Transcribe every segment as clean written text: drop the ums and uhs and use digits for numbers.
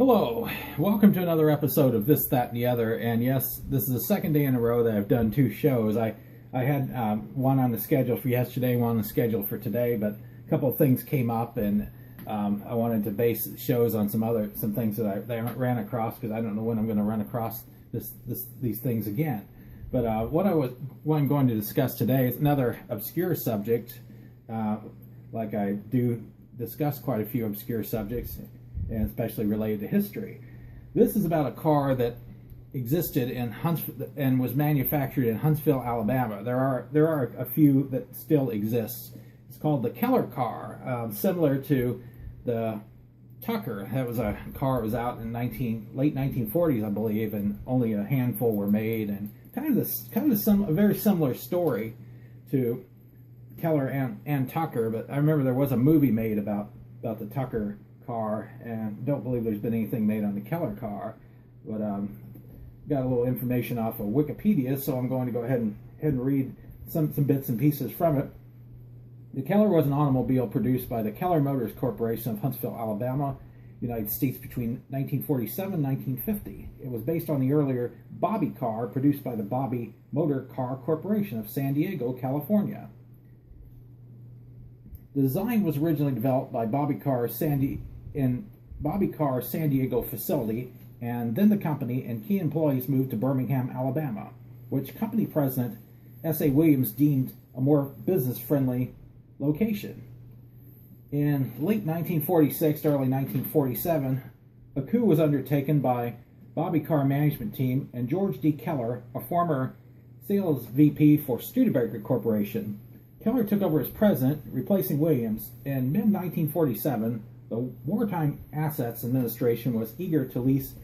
Hello, welcome to another episode of This, That, and the Other. And yes, this is the second day in a row that I've done two shows. I had one on the schedule for yesterday, one on the schedule for today, but a couple of things came up, and I wanted to base shows on some things that I ran across, because I don't know when I'm going to run across these things again. But what I'm going to discuss today is another obscure subject. Like I do discuss quite a few obscure subjects, and especially related to history. This is about a car that existed in Huntsville and was manufactured in Huntsville, Alabama. There are a few that still exist. It's called the Keller Car, similar to the Tucker. That was a car that was out in late 1940s, I believe, and only a handful were made, and a very similar story to Keller and Tucker. But I remember there was a movie made about the Tucker car, and don't believe there's been anything made on the Keller car. But got a little information off of Wikipedia, so I'm going to go ahead and read some bits and pieces from it. The Keller was an automobile produced by the Keller Motors Corporation of Huntsville, Alabama, United States between 1947 and 1950. It was based on the earlier Bobby car produced by the Bobby Motor Car Corporation of San Diego, California. The design was originally developed by Bobby Car San Diego facility, and then the company and key employees moved to Birmingham, Alabama, which company president S.A. Williams deemed a more business-friendly location. In late 1946 to early 1947, a coup was undertaken by Bobby Car management team and George D. Keller, a former sales VP for Studebaker Corporation. Keller took over as president, replacing Williams. In mid-1947, the Wartime Assets Administration was eager to lease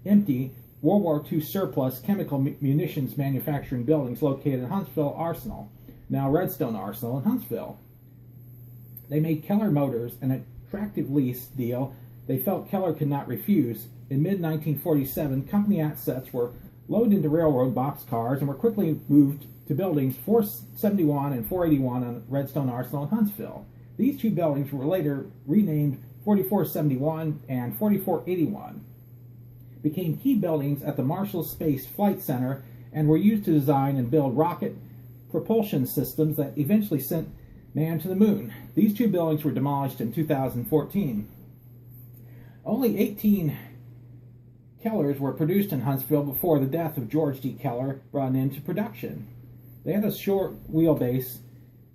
empty World War II surplus chemical munitions manufacturing buildings located in Huntsville Arsenal, now Redstone Arsenal in Huntsville. They made Keller Motors an attractive lease deal they felt Keller could not refuse. In mid-1947, company assets were loaded into railroad boxcars and were quickly moved to buildings 471 and 481 on Redstone Arsenal in Huntsville. These two buildings were later renamed 4471 and 4481, became key buildings at the Marshall Space Flight Center, and were used to design and build rocket propulsion systems that eventually sent man to the moon. These two buildings were demolished in 2014. Only 18 Kellers were produced in Huntsville before the death of George D. Keller brought an end to production. They had a short wheelbase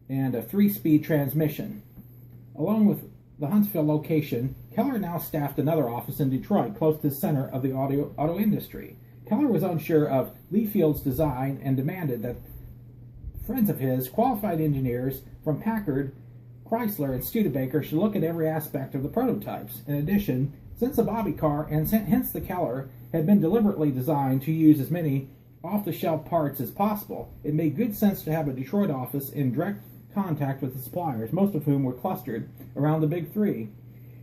and a 3-speed transmission. Along with the Huntsville location, Keller now staffed another office in Detroit, close to the center of the auto industry. Keller was unsure of Leefield's design and demanded that friends of his, qualified engineers from Packard, Chrysler, and Studebaker, should look at every aspect of the prototypes. In addition, since the Bobby car, and hence the Keller, had been deliberately designed to use as many off-the-shelf parts as possible, it made good sense to have a Detroit office in direct contact with the suppliers, most of whom were clustered around the Big Three.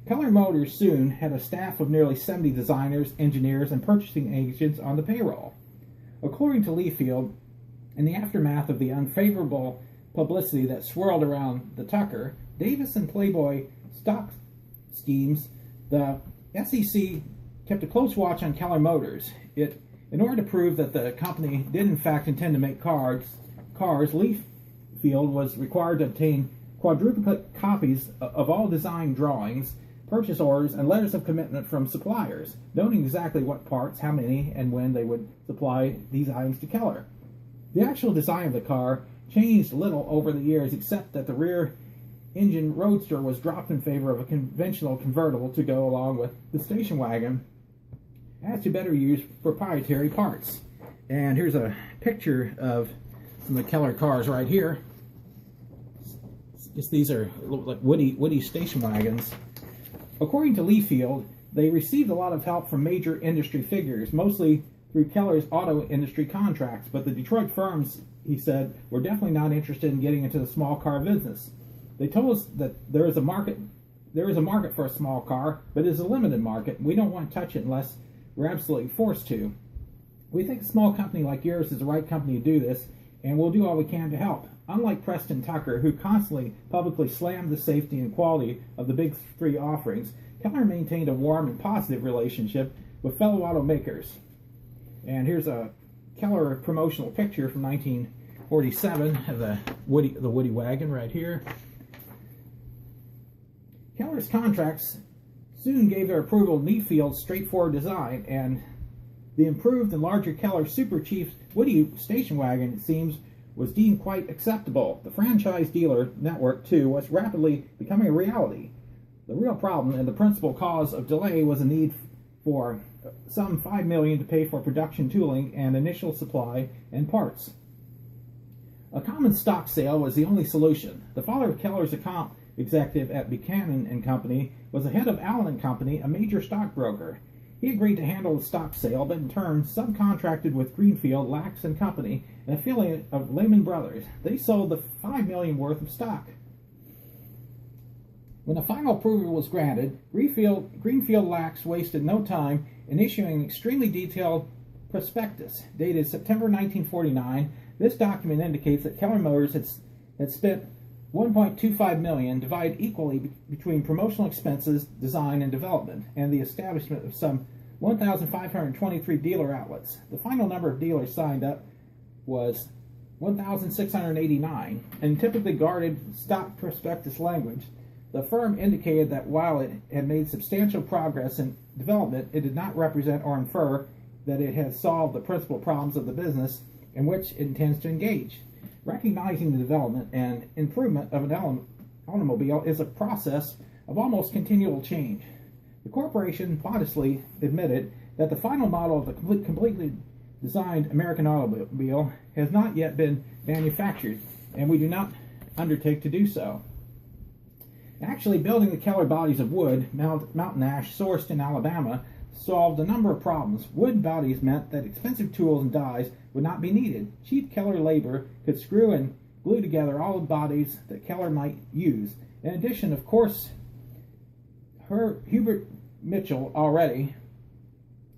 Keller Motors soon had a staff of nearly 70 designers, engineers, and purchasing agents on the payroll. According to Leafield, in the aftermath of the unfavorable publicity that swirled around the Tucker, Davis and Playboy stock schemes, the SEC kept a close watch on Keller Motors. In order to prove that the company did in fact intend to make cars, Leafield was required to obtain quadruplicate copies of all design drawings, purchase orders, and letters of commitment from suppliers, noting exactly what parts, how many, and when they would supply these items to Keller. The actual design of the car changed little over the years, except that the rear engine roadster was dropped in favor of a conventional convertible to go along with the station wagon, as to better use proprietary parts. And here's a picture of some of the Keller cars right here. These are like Woody station wagons. According to Leafield, they received a lot of help from major industry figures, mostly through Keller's auto industry contracts, but the Detroit firms, he said, were definitely not interested in getting into the small car business. They told us that there is a market for a small car, but it's a limited market. We don't want to touch it unless we're absolutely forced to. We think a small company like yours is the right company to do this, and we'll do all we can to help. Unlike Preston Tucker, who constantly publicly slammed the safety and quality of the Big Three offerings, Keller maintained a warm and positive relationship with fellow automakers. And here's a Keller promotional picture from 1947 of the Woody wagon right here. Keller's contracts soon gave their approval to Neefield's straightforward design, and the improved and larger Keller Super Chief Woody station wagon, it seems, was deemed quite acceptable. The franchise dealer network, too, was rapidly becoming a reality. The real problem and the principal cause of delay was a need for some $5 million to pay for production tooling and initial supply and parts. A common stock sale was the only solution. The father of Keller's account executive at Buchanan and Company was the head of Allen and Company, a major stockbroker. He agreed to handle the stock sale, but in turn subcontracted with Greenfield, Lax and Company, an affiliate of Lehman Brothers. They sold the $5 million worth of stock. When the final approval was granted, Greenfield Lax wasted no time in issuing an extremely detailed prospectus dated September 1949. This document indicates that Keller Motors had spent $1.25 million, divided equally between promotional expenses, design, and development, and the establishment of some 1,523 dealer outlets. The final number of dealers signed up was 1,689. In typically guarded stock prospectus language, the firm indicated that while it had made substantial progress in development, it did not represent or infer that it had solved the principal problems of the business in which it intends to engage. Recognizing the development and improvement of an automobile is a process of almost continual change. The corporation modestly admitted that the final model of the completely designed American automobile has not yet been manufactured, and we do not undertake to do so. Actually, building the Keller bodies of wood, mountain ash sourced in Alabama, solved a number of problems. Wood bodies meant that expensive tools and dies would not be needed. Cheap Keller labor could screw and glue together all the bodies that Keller might use. In addition, of course, Hubert Mitchell already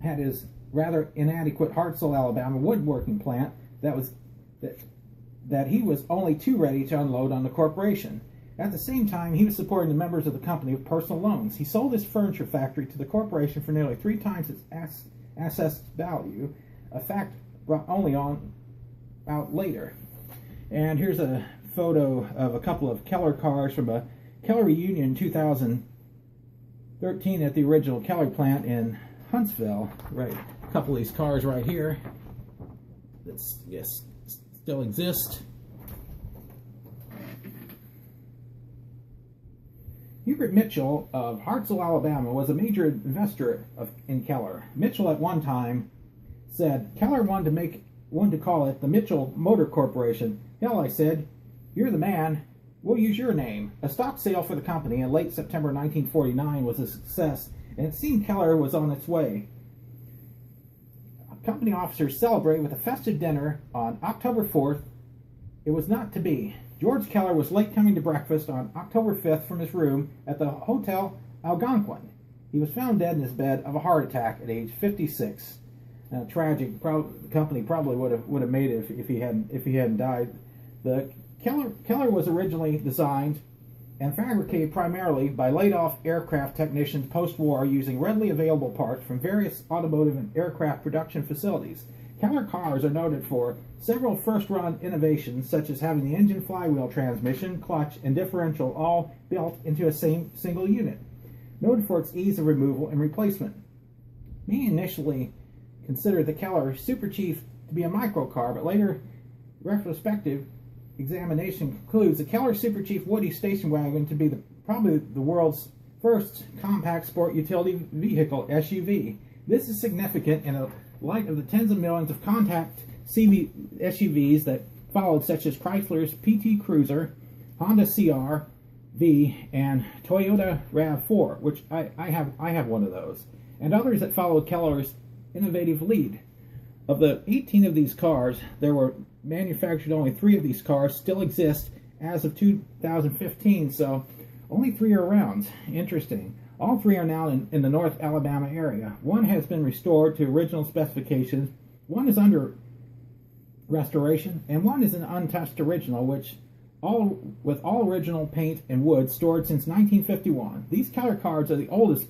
had his rather inadequate Hartselle, Alabama woodworking plant that he was only too ready to unload on the corporation. At the same time, he was supporting the members of the company with personal loans. He sold his furniture factory to the corporation for nearly 3 times its assessed value, a fact brought only out later. And here's a photo of a couple of Keller cars from a Keller reunion in 2013 at the original Keller plant in Huntsville. Right, a couple of these cars right here that still exist. Hubert Mitchell of Hartselle, Alabama, was a major investor in Keller. Mitchell at one time said, Keller wanted to call it the Mitchell Motor Corporation. Hell, I said, you're the man. We'll use your name. A stock sale for the company in late September 1949 was a success, and it seemed Keller was on its way. Company officers celebrated with a festive dinner on October 4th. It was not to be. George Keller was late coming to breakfast on October 5th from his room at the Hotel Algonquin. He was found dead in his bed of a heart attack at age 56. Tragic. The company probably would have made it if he hadn't died. The Keller was originally designed and fabricated primarily by laid-off aircraft technicians post-war using readily available parts from various automotive and aircraft production facilities. Keller cars are noted for several first-run innovations, such as having the engine, flywheel, transmission, clutch, and differential all built into a single unit, noted for its ease of removal and replacement. Many initially considered the Keller Super Chief to be a microcar, but later retrospective examination concludes the Keller Super Chief Woody station wagon to be probably the world's first compact sport utility vehicle, SUV. This is significant in a light of the tens of millions of compact SUVs that followed, such as Chrysler's PT Cruiser, Honda CR-V, and Toyota RAV4, which I have one of those, and others that followed Keller's innovative lead. Of the 18 of these cars, there were manufactured only 3 of these cars still exist as of 2015, so only 3 are around. Interesting. All 3 are now in the North Alabama area. One has been restored to original specifications, one is under restoration, and one is an untouched original, which with all original paint and wood stored since 1951. These Keller cars are the oldest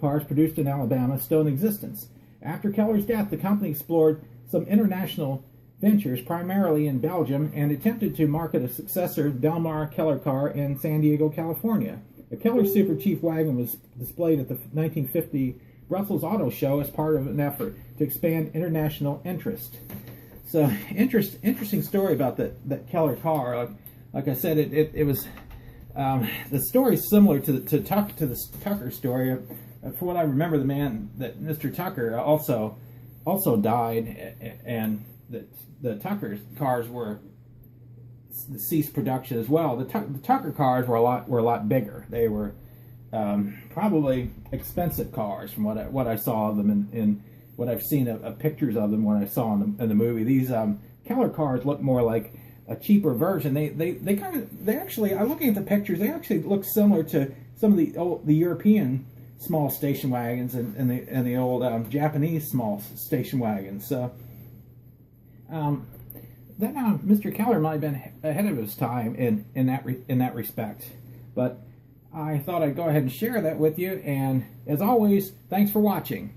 cars produced in Alabama still in existence. After Keller's death, the company explored some international ventures, primarily in Belgium, and attempted to market a successor, Delmar Keller Car, in San Diego, California. A Keller Super Chief wagon was displayed at the 1950 Brussels Auto Show as part of an effort to expand international interest. So, interesting story about that Keller car. Like I said, it was the story is similar to the Tucker story. For what I remember, Mr. Tucker also died, and the Tucker cars were ceased production as well. The Tucker cars were a lot bigger. They were probably expensive cars from what I saw of them in what I've seen of pictures of them when I saw them in the movie. These Keller cars look more like a cheaper version. They actually, I'm looking at the pictures, they actually look similar to some of the European small station wagons and the old Japanese small station wagons. So Mr. Keller might have been ahead of his time in that respect. But I thought I'd go ahead and share that with you, and as always, thanks for watching.